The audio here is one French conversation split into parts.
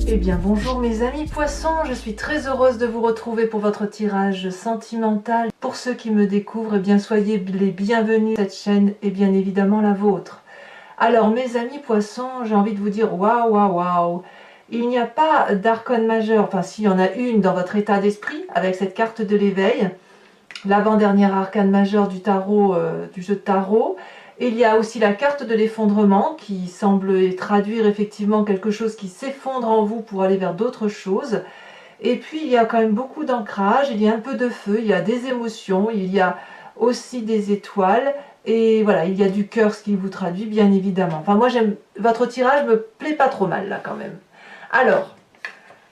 Eh bien bonjour mes amis poissons, je suis très heureuse de vous retrouver pour votre tirage sentimental. Pour ceux qui me découvrent, eh bien soyez les bienvenus. Cette chaîne est bien évidemment la vôtre. Alors mes amis poissons, j'ai envie de vous dire waouh waouh waouh. Il n'y a pas d'arcane majeur, enfin s'il y en a une dans votre état d'esprit avec cette carte de l'éveil, l'avant-dernière arcane majeure du tarot, du jeu de tarot. Il y a aussi la carte de l'effondrement qui semble traduire effectivement quelque chose qui s'effondre en vous pour aller vers d'autres choses. Et puis il y a quand même beaucoup d'ancrage, il y a un peu de feu, il y a des émotions, il y a aussi des étoiles. Et voilà, il y a du cœur, ce qui vous traduit bien évidemment. Enfin moi j'aime, votre tirage me plaît pas trop mal là quand même. Alors,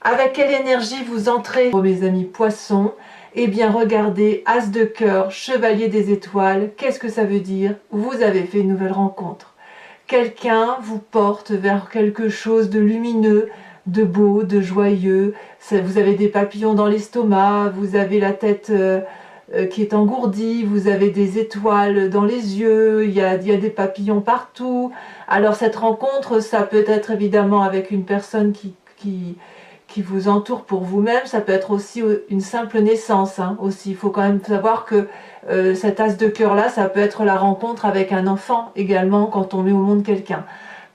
avec quelle énergie vous entrez, mes amis poissons? Eh bien regardez, As de cœur, Chevalier des étoiles, qu'est-ce que ça veut dire? Vous avez fait une nouvelle rencontre. Quelqu'un vous porte vers quelque chose de lumineux, de beau, de joyeux. Vous avez des papillons dans l'estomac, vous avez la tête qui est engourdie, vous avez des étoiles dans les yeux, il y a des papillons partout. Alors cette rencontre, ça peut être évidemment avec une personne qui vous entoure pour vous-même, ça peut être aussi une simple naissance. Aussi. Il faut quand même savoir que cet as de cœur là, ça peut être la rencontre avec un enfant également quand on met au monde quelqu'un.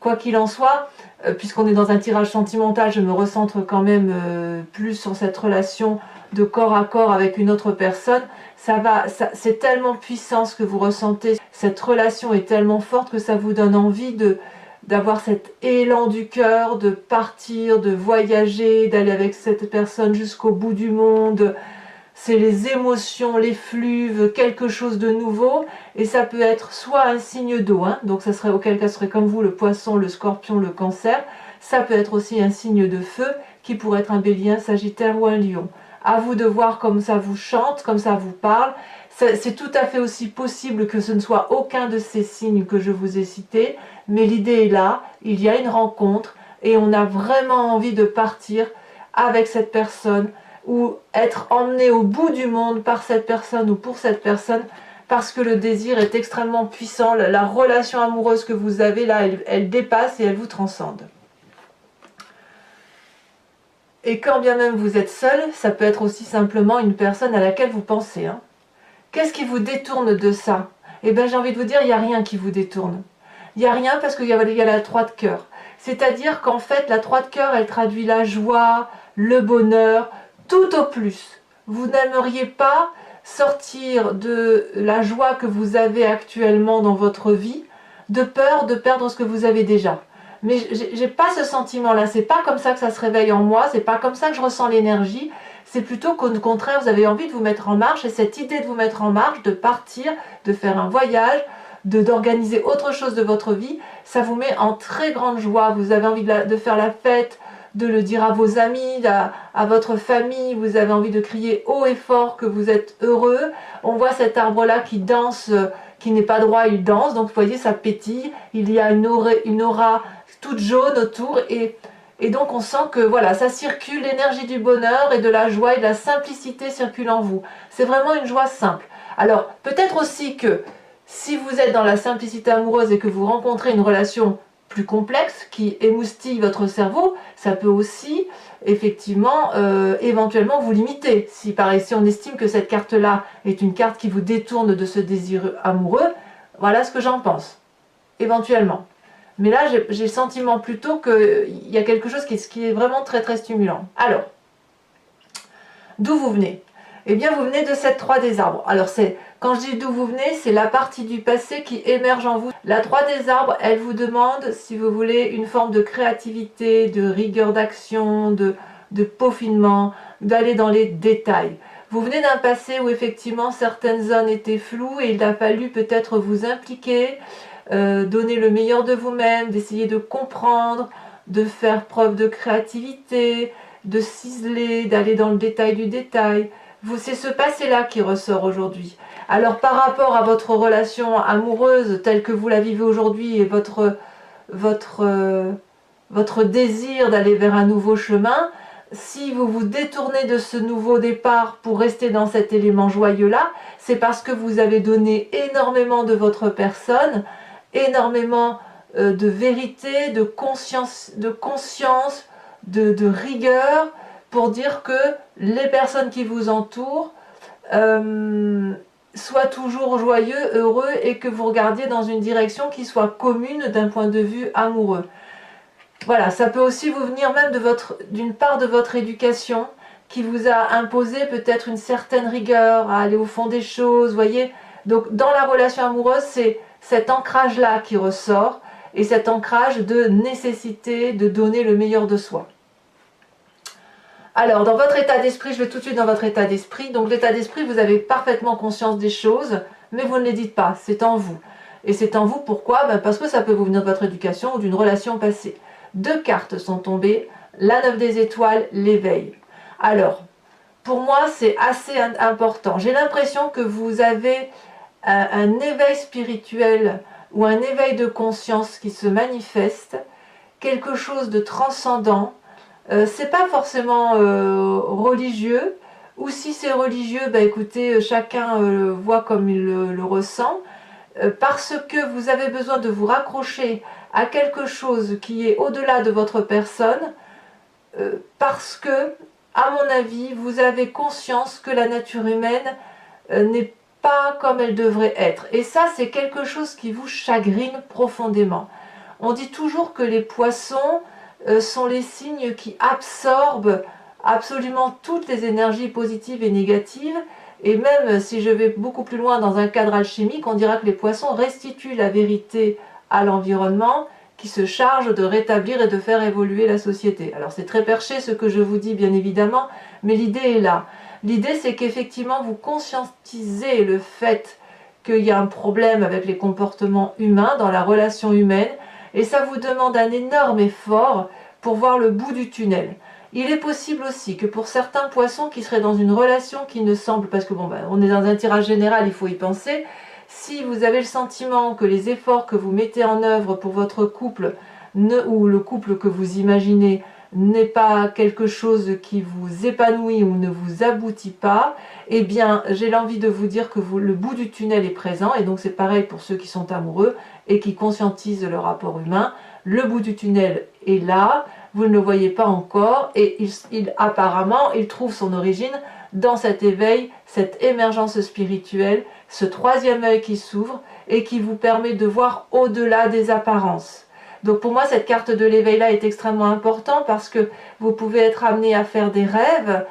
Quoi qu'il en soit, puisqu'on est dans un tirage sentimental, je me recentre quand même plus sur cette relation de corps à corps avec une autre personne. C'est tellement puissant ce que vous ressentez, cette relation est tellement forte que ça vous donne envie d'avoir cet élan du cœur, de partir, de voyager, d'aller avec cette personne jusqu'au bout du monde. C'est les émotions, les fluves, quelque chose de nouveau. Et ça peut être soit un signe d'eau, donc ça serait auquel cas ce serait comme vous, le poisson, le scorpion, le cancer. Ça peut être aussi un signe de feu, qui pourrait être un bélier, un sagittaire ou un lion. À vous de voir comme ça vous chante, comme ça vous parle. C'est tout à fait aussi possible que ce ne soit aucun de ces signes que je vous ai cités, mais l'idée est là, il y a une rencontre et on a vraiment envie de partir avec cette personne ou être emmené au bout du monde par cette personne ou pour cette personne parce que le désir est extrêmement puissant, la relation amoureuse que vous avez là, elle dépasse et elle vous transcende. Et quand bien même vous êtes seul, ça peut être aussi simplement une personne à laquelle vous pensez. Qu'est-ce qui vous détourne de ça? Eh bien j'ai envie de vous dire, il n'y a rien qui vous détourne. Il n'y a rien parce qu'il y a la 3 de cœur. C'est-à-dire qu'en fait, la 3 de cœur, elle traduit la joie, le bonheur, tout au plus. Vous n'aimeriez pas sortir de la joie que vous avez actuellement dans votre vie, de peur de perdre ce que vous avez déjà. Mais j'ai pas ce sentiment-là, c'est pas comme ça que ça se réveille en moi, c'est pas comme ça que je ressens l'énergie. C'est plutôt qu'au contraire, vous avez envie de vous mettre en marche, et cette idée de vous mettre en marche, de partir, de faire un voyage, d'organiser autre chose de votre vie, ça vous met en très grande joie. Vous avez envie de faire la fête, de le dire à vos amis, à votre famille, vous avez envie de crier haut et fort que vous êtes heureux. On voit cet arbre-là qui danse, qui n'est pas droit, il danse, donc vous voyez, ça pétille, il y a une aura toute jaune autour, et donc on sent que voilà, ça circule, l'énergie du bonheur et de la joie et de la simplicité circule en vous. C'est vraiment une joie simple. Alors peut-être aussi que si vous êtes dans la simplicité amoureuse et que vous rencontrez une relation plus complexe qui émoustille votre cerveau, ça peut aussi effectivement éventuellement vous limiter. Si par ici on estime que cette carte-là est une carte qui vous détourne de ce désir amoureux, voilà ce que j'en pense, éventuellement. Mais là, j'ai le sentiment plutôt qu'il y a quelque chose qui est vraiment très très stimulant. Alors, d'où vous venez? Eh bien, vous venez de cette 3 des arbres. Alors, quand je dis d'où vous venez, c'est la partie du passé qui émerge en vous. La 3 des arbres, elle vous demande, si vous voulez, une forme de créativité, de rigueur d'action, de peaufinement, d'aller dans les détails. Vous venez d'un passé où effectivement certaines zones étaient floues et il a fallu peut-être vous impliquer, donner le meilleur de vous-même, d'essayer de comprendre, de faire preuve de créativité, de ciseler, d'aller dans le détail du détail. C'est ce passé-là qui ressort aujourd'hui. Alors par rapport à votre relation amoureuse telle que vous la vivez aujourd'hui et votre désir d'aller vers un nouveau chemin, si vous vous détournez de ce nouveau départ pour rester dans cet élément joyeux-là, c'est parce que vous avez donné énormément de votre personne, énormément de vérité, de conscience, de rigueur pour dire que les personnes qui vous entourent soient toujours joyeux, heureux et que vous regardiez dans une direction qui soit commune d'un point de vue amoureux. Voilà, ça peut aussi vous venir même d'une part de votre éducation qui vous a imposé peut-être une certaine rigueur à aller au fond des choses, voyez. Donc dans la relation amoureuse, c'est cet ancrage-là qui ressort et cet ancrage de nécessité de donner le meilleur de soi. Alors, dans votre état d'esprit, je vais tout de suite dans votre état d'esprit. Donc l'état d'esprit, vous avez parfaitement conscience des choses, mais vous ne les dites pas, c'est en vous. Et c'est en vous pourquoi? Parce que ça peut vous venir de votre éducation ou d'une relation passée. 2 cartes sont tombées, la 9 des étoiles, l'éveil. Alors, pour moi, c'est assez important. J'ai l'impression que vous avez un éveil spirituel ou un éveil de conscience qui se manifeste, quelque chose de transcendant. C'est pas forcément religieux, ou si c'est religieux, écoutez, chacun voit comme il le ressent, parce que vous avez besoin de vous raccrocher à quelque chose qui est au-delà de votre personne, parce que, à mon avis, vous avez conscience que la nature humaine n'est pas comme elle devrait être. Et ça, c'est quelque chose qui vous chagrine profondément. On dit toujours que les poissons sont les signes qui absorbent absolument toutes les énergies positives et négatives. Et même si je vais beaucoup plus loin dans un cadre alchimique, on dira que les poissons restituent la vérité à l'environnement qui se charge de rétablir et de faire évoluer la société. Alors c'est très perché ce que je vous dis bien évidemment, mais l'idée est là. L'idée c'est qu'effectivement vous conscientisez le fait qu'il y a un problème avec les comportements humains dans la relation humaine et ça vous demande un énorme effort pour voir le bout du tunnel. Il est possible aussi que pour certains poissons qui seraient dans une relation qui ne semble, parce que on est dans un tirage général, il faut y penser, si vous avez le sentiment que les efforts que vous mettez en œuvre pour votre couple ou le couple que vous imaginez n'est pas quelque chose qui vous épanouit ou ne vous aboutit pas, eh bien j'ai l'envie de vous dire que le bout du tunnel est présent, et donc c'est pareil pour ceux qui sont amoureux et qui conscientisent le rapport humain. Le bout du tunnel est là, vous ne le voyez pas encore, et apparemment il trouve son origine dans cet éveil, cette émergence spirituelle, ce troisième œil qui s'ouvre et qui vous permet de voir au-delà des apparences. Donc pour moi, cette carte de l'éveil-là est extrêmement importante parce que vous pouvez être amené à faire des rêves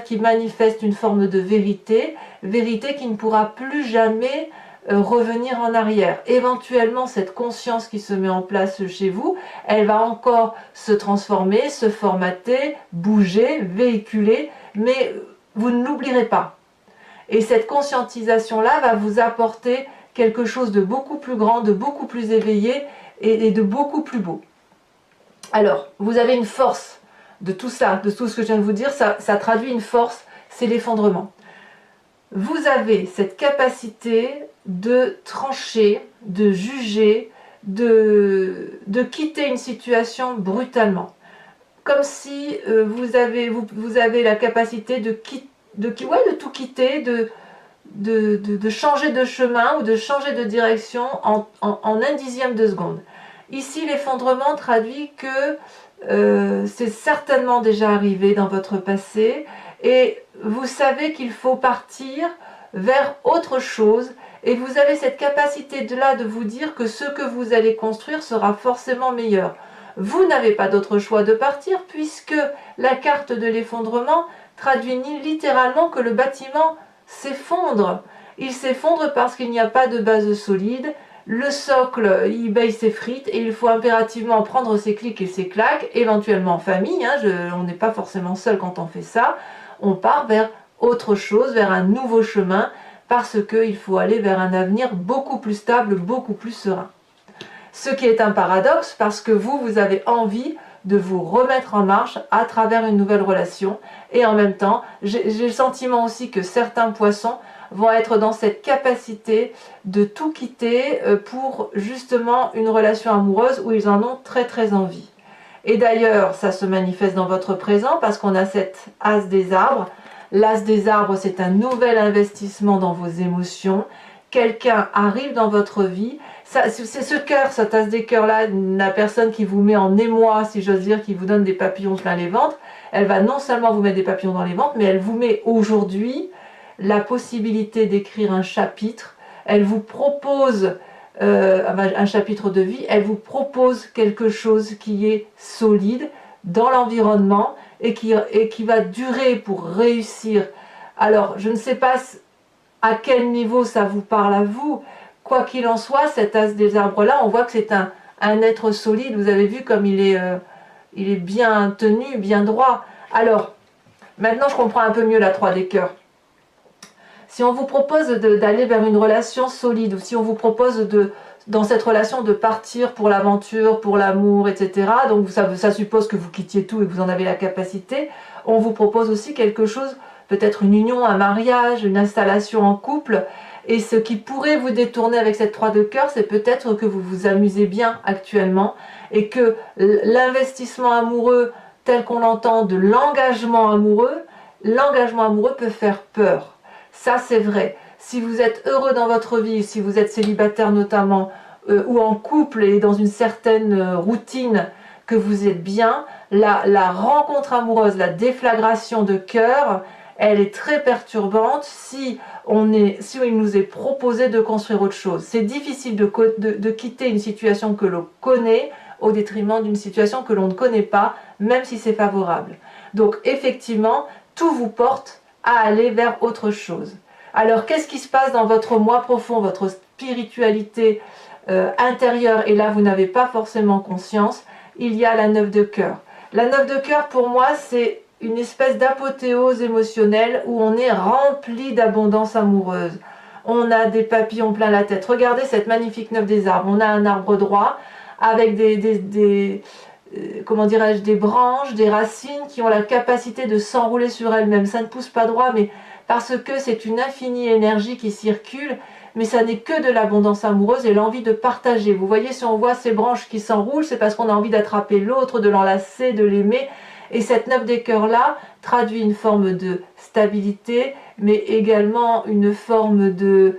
qui manifestent une forme de vérité, vérité qui ne pourra plus jamais revenir en arrière. Éventuellement, cette conscience qui se met en place chez vous, elle va encore se transformer, se formater, bouger, véhiculer, mais vous ne l'oublierez pas. Et cette conscientisation-là va vous apporter quelque chose de beaucoup plus grand, de beaucoup plus éveillé et de beaucoup plus beau. Alors, vous avez une force de tout ça, de tout ce que je viens de vous dire, ça traduit une force, c'est l'effondrement. Vous avez cette capacité de trancher, de juger, de quitter une situation brutalement. Comme si vous avez la capacité de tout quitter, de changer de chemin ou de changer de direction en un dixième de seconde. Ici, l'effondrement traduit que c'est certainement déjà arrivé dans votre passé et vous savez qu'il faut partir vers autre chose et vous avez cette capacité de vous dire que ce que vous allez construire sera forcément meilleur. Vous n'avez pas d'autre choix de partir puisque la carte de l'effondrement traduit littéralement que le bâtiment s'effondre. Il s'effondre parce qu'il n'y a pas de base solide, le socle il s'effrite et il faut impérativement prendre ses clics et ses claques, éventuellement en famille, on n'est pas forcément seul quand on fait ça, on part vers autre chose, vers un nouveau chemin, parce qu'il faut aller vers un avenir beaucoup plus stable, beaucoup plus serein. Ce qui est un paradoxe parce que vous avez envie de vous remettre en marche à travers une nouvelle relation et en même temps, j'ai le sentiment aussi que certains poissons vont être dans cette capacité de tout quitter pour justement une relation amoureuse où ils en ont très très envie. Et d'ailleurs, ça se manifeste dans votre présent parce qu'on a cette as des arbres. L'as des arbres, c'est un nouvel investissement dans vos émotions quelqu'un arrive dans votre vie. C'est ce cœur, cette tasse des cœurs là, la personne qui vous met en émoi, si j'ose dire, qui vous donne des papillons plein les ventres, elle va non seulement vous mettre des papillons dans les ventres, mais elle vous met aujourd'hui la possibilité d'écrire un chapitre. Elle vous propose un chapitre de vie, elle vous propose quelque chose qui est solide dans l'environnement et qui va durer pour réussir. Alors, je ne sais pas à quel niveau ça vous parle à vous. Quoi qu'il en soit, cet as des arbres-là, on voit que c'est un être solide. Vous avez vu comme il est bien tenu, bien droit. Alors, maintenant je comprends un peu mieux la 3 des cœurs. Si on vous propose d'aller vers une relation solide, ou si on vous propose dans cette relation de partir pour l'aventure, pour l'amour, etc., donc ça suppose que vous quittiez tout et que vous en avez la capacité, on vous propose aussi quelque chose, peut-être une union, un mariage, une installation en couple. Et ce qui pourrait vous détourner avec cette 3 de cœur, c'est peut-être que vous vous amusez bien actuellement et que l'investissement amoureux tel qu'on l'entend, de l'engagement amoureux peut faire peur. Ça, c'est vrai. Si vous êtes heureux dans votre vie, si vous êtes célibataire notamment, ou en couple et dans une certaine routine, que vous êtes bien, la rencontre amoureuse, la déflagration de cœur, elle est très perturbante si il nous est proposé de construire autre chose. C'est difficile de quitter une situation que l'on connaît au détriment d'une situation que l'on ne connaît pas, même si c'est favorable. Donc effectivement, tout vous porte à aller vers autre chose. Alors qu'est-ce qui se passe dans votre moi profond, votre spiritualité intérieure, et là vous n'avez pas forcément conscience? Il y a la 9 de cœur. La 9 de cœur, pour moi, c'est une espèce d'apothéose émotionnelle où on est rempli d'abondance amoureuse. On a des papillons plein la tête. Regardez cette magnifique 9 des arbres. On a un arbre droit avec comment dirais-je, des branches, des racines qui ont la capacité de s'enrouler sur elles-mêmes. Ça ne pousse pas droit, mais parce que c'est une infinie énergie qui circule, mais ça n'est que de l'abondance amoureuse et l'envie de partager. Vous voyez, si on voit ces branches qui s'enroulent, c'est parce qu'on a envie d'attraper l'autre, de l'enlacer, de l'aimer. Et cette 9 des cœurs-là traduit une forme de stabilité, mais également une forme de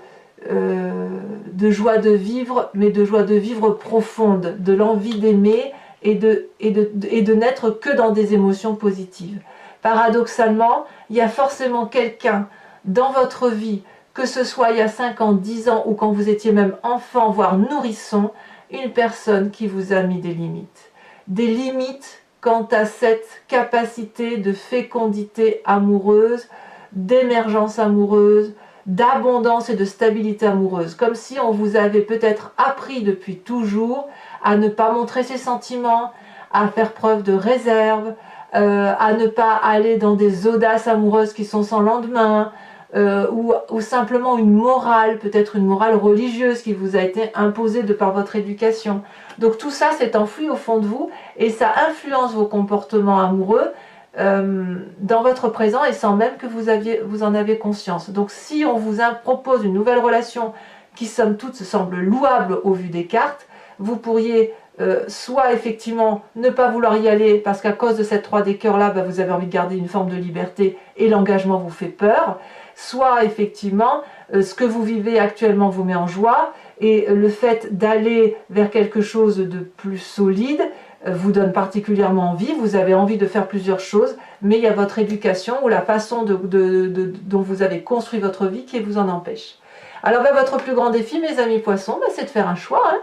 joie de vivre, mais de joie de vivre profonde, de l'envie d'aimer et de n'être que dans des émotions positives. Paradoxalement, il y a forcément quelqu'un dans votre vie, que ce soit il y a 5 ans, 10 ans, ou quand vous étiez même enfant, voire nourrisson, une personne qui vous a mis des limites. Des limites quant à cette capacité de fécondité amoureuse, d'émergence amoureuse, d'abondance et de stabilité amoureuse. Comme si on vous avait peut-être appris depuis toujours à ne pas montrer ses sentiments, à faire preuve de réserve, à ne pas aller dans des audaces amoureuses qui sont sans lendemain, ou simplement une morale, peut-être une morale religieuse qui vous a été imposée de par votre éducation. Donc tout ça s'est enfoui au fond de vous et ça influence vos comportements amoureux dans votre présent et sans même que vous en avez conscience. Donc si on vous propose une nouvelle relation qui somme toute semble louable au vu des cartes, vous pourriez soit effectivement ne pas vouloir y aller parce qu'à cause de cette 3 des cœurs là, vous avez envie de garder une forme de liberté et l'engagement vous fait peur, soit effectivement ce que vous vivez actuellement vous met en joie et le fait d'aller vers quelque chose de plus solide vous donne particulièrement envie, vous avez envie de faire plusieurs choses, mais il y a votre éducation ou la façon dont vous avez construit votre vie qui vous en empêche. Alors votre plus grand défi, mes amis poissons, c'est de faire un choix.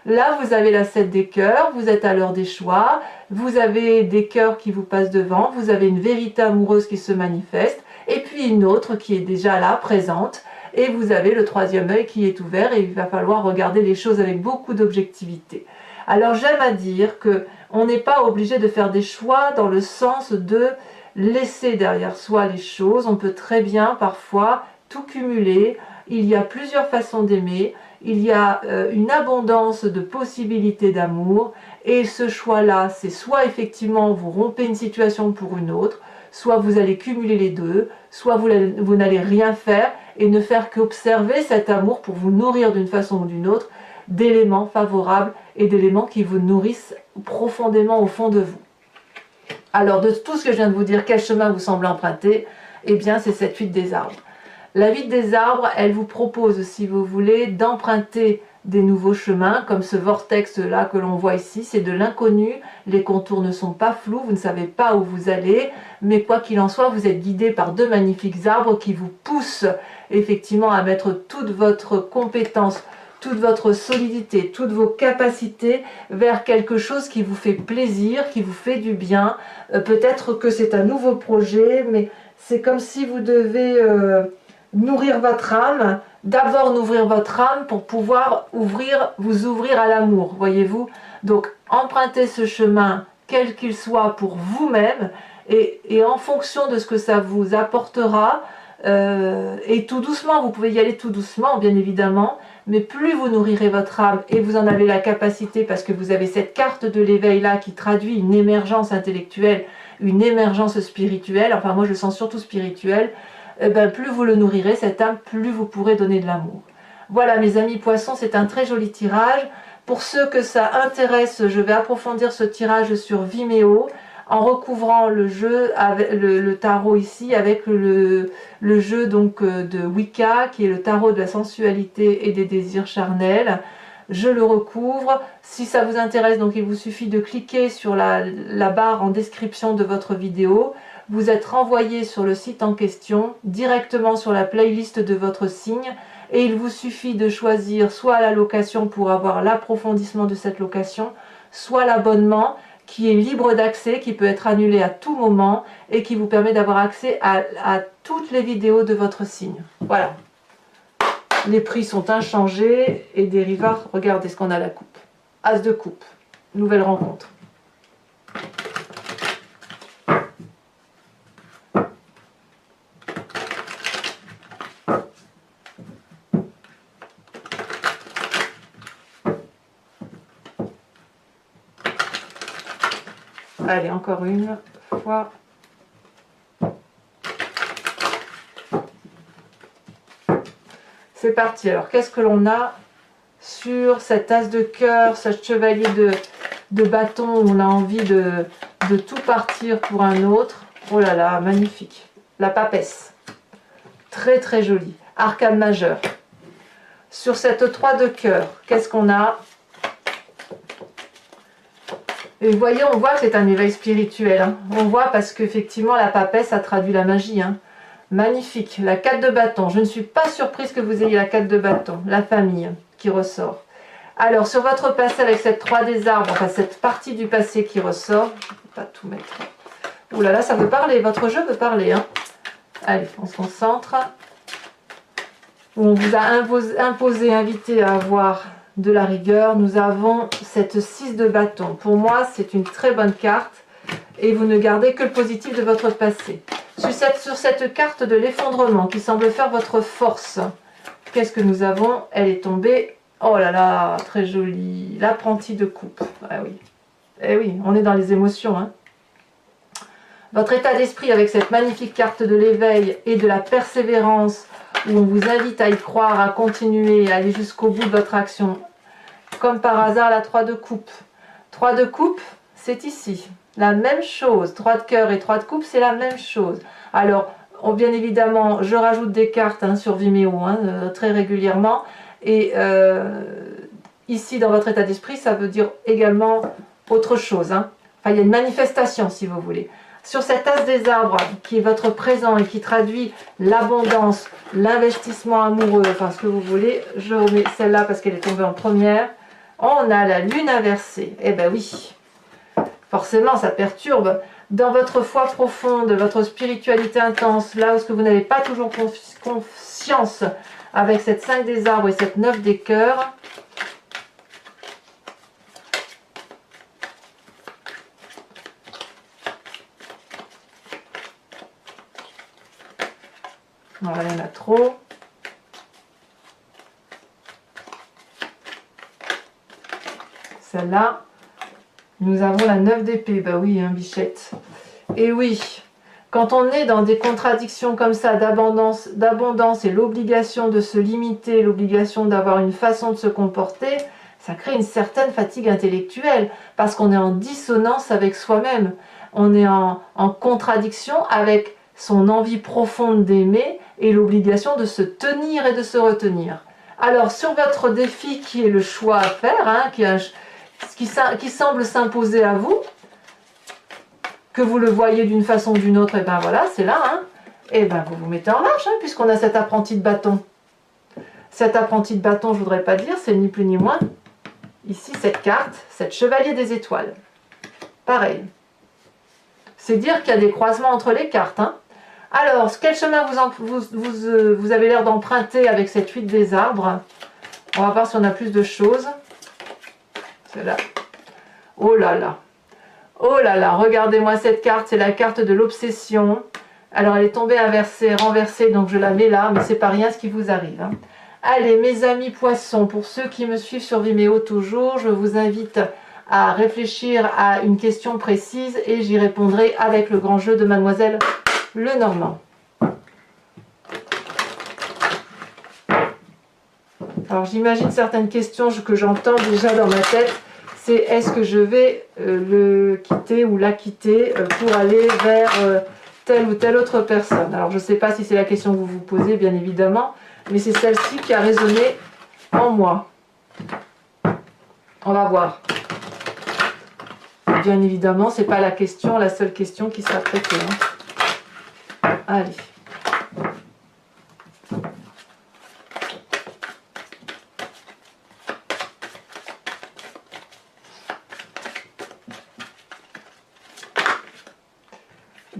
Là, vous avez la 7 des cœurs, vous êtes à l'heure des choix, vous avez des cœurs qui vous passent devant, vous avez une vérité amoureuse qui se manifeste, et puis une autre qui est déjà là, présente, et vous avez le 3e œil qui est ouvert, et il va falloir regarder les choses avec beaucoup d'objectivité. Alors j'aime à dire qu'on n'est pas obligé de faire des choix dans le sens de laisser derrière soi les choses, on peut très bien parfois tout cumuler, il y a plusieurs façons d'aimer, il y a une abondance de possibilités d'amour et ce choix-là, c'est soit effectivement vous rompez une situation pour une autre, soit vous allez cumuler les deux, soit vous n'allez rien faire et ne faire qu'observer cet amour pour vous nourrir d'une façon ou d'une autre d'éléments favorables et d'éléments qui vous nourrissent profondément au fond de vous. Alors de tout ce que je viens de vous dire, quel chemin vous semble emprunter? Eh bien c'est cette 8 des arbres. La vie des arbres, elle vous propose, si vous voulez, d'emprunter des nouveaux chemins, comme ce vortex-là que l'on voit ici, c'est de l'inconnu, les contours ne sont pas flous, vous ne savez pas où vous allez, mais quoi qu'il en soit, vous êtes guidé par deux magnifiques arbres qui vous poussent effectivement à mettre toute votre compétence, toute votre solidité, toutes vos capacités vers quelque chose qui vous fait plaisir, qui vous fait du bien. Peut-être que c'est un nouveau projet, mais c'est comme si vous devez nourrir votre âme, d'abord nourrir votre âme pour pouvoir vous ouvrir à l'amour, voyez-vous. Donc empruntez ce chemin, quel qu'il soit, pour vous-même, et en fonction de ce que ça vous apportera, et tout doucement, vous pouvez y aller tout doucement, bien évidemment, mais plus vous nourrirez votre âme, et vous en avez la capacité, parce que vous avez cette carte de l'éveil là, qui traduit une émergence intellectuelle, une émergence spirituelle, enfin moi je sens surtout spirituelle, plus vous le nourrirez, cette âme, plus vous pourrez donner de l'amour. Voilà mes amis poissons, c'est un très joli tirage. Pour ceux que ça intéresse, je vais approfondir ce tirage sur Vimeo, en recouvrant le jeu, avec le tarot ici, avec le jeu donc de Wicca, qui est le tarot de la sensualité et des désirs charnels. Je le recouvre. Si ça vous intéresse, donc il vous suffit de cliquer sur la barre en description de votre vidéo. Vous êtes renvoyé sur le site en question, directement sur la playlist de votre signe, et il vous suffit de choisir soit la location pour avoir l'approfondissement de cette location, soit l'abonnement qui est libre d'accès, qui peut être annulé à tout moment et qui vous permet d'avoir accès à toutes les vidéos de votre signe. Voilà. Les prix sont inchangés et Dériva, regardez ce qu'on a, la coupe. As de coupe, nouvelle rencontre. Allez, encore une fois. C'est parti. Alors, qu'est-ce que l'on a sur cet as de cœur, ce chevalier de bâton où on a envie de tout partir pour un autre? Oh là là, magnifique. La papesse. Très très jolie. Arcane majeur. Sur cette 3 de cœur, qu'est-ce qu'on a? Et vous voyez, on voit que c'est un éveil spirituel. Hein. On voit parce qu'effectivement, la papesse, ça traduit la magie. Hein. Magnifique. La 4 de bâton. Je ne suis pas surprise que vous ayez la 4 de bâton. La famille qui ressort. Alors, sur votre passé avec cette 3 des arbres, enfin cette partie du passé qui ressort, je ne peux pas tout mettre. Ouh là là, ça veut parler. Votre jeu veut parler. Hein. Allez, on se concentre. On vous a imposé, invité à avoir de la rigueur. Nous avons cette 6 de bâton. Pour moi, c'est une très bonne carte et vous ne gardez que le positif de votre passé. Sur cette carte de l'effondrement qui semble faire votre force, qu'est-ce que nous avons? Elle est tombée. Oh là là, très jolie. L'apprenti de coupe. Ah oui. Eh oui, on est dans les émotions. Hein. Votre état d'esprit avec cette magnifique carte de l'éveil et de la persévérance, où on vous invite à y croire, à continuer, à aller jusqu'au bout de votre action. Comme par hasard, la 3 de coupe. 3 de coupe, c'est ici. La même chose. 3 de cœur et 3 de coupe, c'est la même chose. Alors, bien évidemment, je rajoute des cartes hein, sur Vimeo très régulièrement. Et ici, dans votre état d'esprit, ça veut dire également autre chose. Hein. Enfin, il y a une manifestation, si vous voulez. Sur cet as des arbres, qui est votre présent et qui traduit l'abondance, l'investissement amoureux, enfin ce que vous voulez, je remets celle-là parce qu'elle est tombée en première. On a la lune inversée. Eh ben oui, forcément ça perturbe. Dans votre foi profonde, votre spiritualité intense, là où vous n'avez pas toujours conscience avec cette 5 des arbres et cette 9 des cœurs, voilà, il y en a trop. Celle-là, nous avons la 9 d'épée. Bah oui, hein, bichette. Et oui, quand on est dans des contradictions comme ça, d'abondance et l'obligation de se limiter, l'obligation d'avoir une façon de se comporter, ça crée une certaine fatigue intellectuelle, parce qu'on est en dissonance avec soi-même. On est en contradiction avec son envie profonde d'aimer et l'obligation de se tenir et de se retenir. Alors sur votre défi qui est le choix à faire, hein, qui semble s'imposer à vous, que vous le voyez d'une façon ou d'une autre, et ben voilà, c'est là, hein, et ben vous vous mettez en marche, hein, puisqu'on a cet apprenti de bâton. Cet apprenti de bâton, je voudrais pas dire, c'est ni plus ni moins, ici cette carte, cette chevalier des étoiles. Pareil. C'est dire qu'il y a des croisements entre les cartes, hein. Alors, quel chemin vous avez l'air d'emprunter avec cette 8 des arbres? On va voir si on a plus de choses. C'est là. Oh là là. Oh là là, regardez-moi cette carte, c'est la carte de l'obsession. Alors, elle est tombée inversée, renversée, donc je la mets là, mais c'est pas rien ce qui vous arrive, hein. Allez, mes amis poissons, pour ceux qui me suivent sur Vimeo toujours, je vous invite à réfléchir à une question précise et j'y répondrai avec le grand jeu de Mademoiselle Lenormand. Alors j'imagine certaines questions que j'entends déjà dans ma tête, c'est est-ce que je vais le quitter ou la quitter pour aller vers telle ou telle autre personne. Alors je ne sais pas si c'est la question que vous vous posez, bien évidemment, mais c'est celle-ci qui a résonné en moi. On va voir. Bien évidemment, ce n'est pas la question, la seule question qui sera traitée, hein. Allez.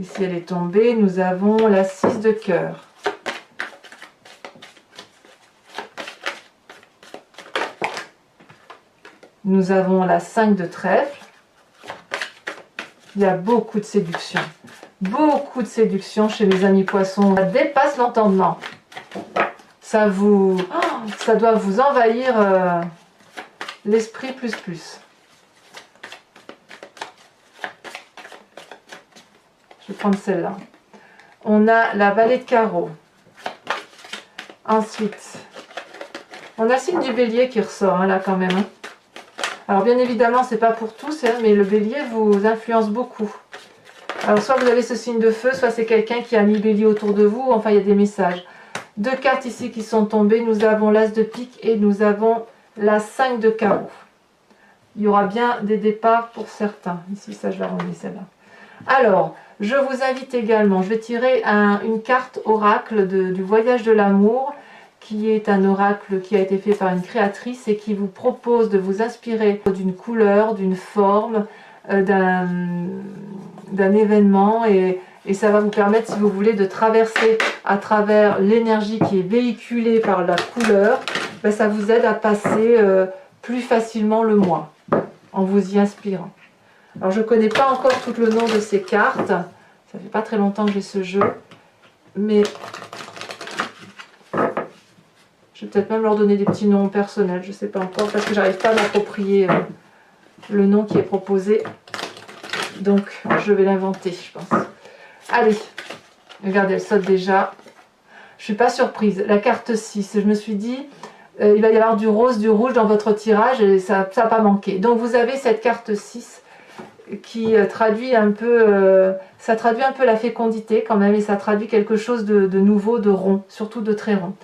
Ici, elle est tombée. Nous avons la 6 de cœur. Nous avons la 5 de trèfle. Il y a beaucoup de séduction. Beaucoup de séduction chez mes amis poissons. Ça dépasse l'entendement. Ça doit vous envahir l'esprit plus. Je vais prendre celle-là. On a la vallée de carreau. Ensuite, on a le signe du bélier qui ressort, hein, là quand même, hein. Alors bien évidemment, c'est pas pour tous, hein, mais le bélier vous influence beaucoup. Alors soit vous avez ce signe de feu, soit c'est quelqu'un qui a mis bélier autour de vous, enfin il y a des messages. Deux cartes ici qui sont tombées, nous avons l'as de pique et nous avons la 5 de carreau. Il y aura bien des départs pour certains. Ici, ça je la remets celle-là. Alors, je vous invite également, je vais tirer une carte oracle du voyage de l'amour, qui est un oracle qui a été fait par une créatrice et qui vous propose de vous inspirer d'une couleur, d'une forme, d'un événement et ça va vous permettre, si vous voulez, de traverser à travers l'énergie qui est véhiculée par la couleur. Ben, ça vous aide à passer plus facilement le mois en vous y inspirant. Alors je ne connais pas encore tout le nom de ces cartes, ça fait pas très longtemps que j'ai ce jeu, mais je vais peut-être même leur donner des petits noms personnels, je ne sais pas encore, parce que j'arrive pas à m'approprier le nom qui est proposé. Donc je vais l'inventer, je pense. Allez, regardez, elle saute déjà. Je ne suis pas surprise. La carte 6, je me suis dit, il va y avoir du rose, du rouge dans votre tirage et ça n'a pas manqué. Donc vous avez cette carte 6 qui traduit un peu, ça traduit un peu la fécondité quand même et ça traduit quelque chose de nouveau, de rond, surtout de très rond.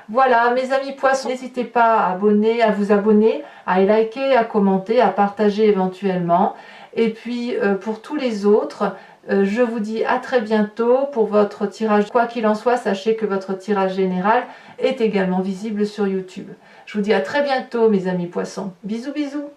Voilà, mes amis poissons, n'hésitez pas à vous abonner, à liker, à commenter, à partager éventuellement. Et puis, pour tous les autres, je vous dis à très bientôt pour votre tirage. Quoi qu'il en soit, sachez que votre tirage général est également visible sur YouTube. Je vous dis à très bientôt, mes amis poissons. Bisous, bisous.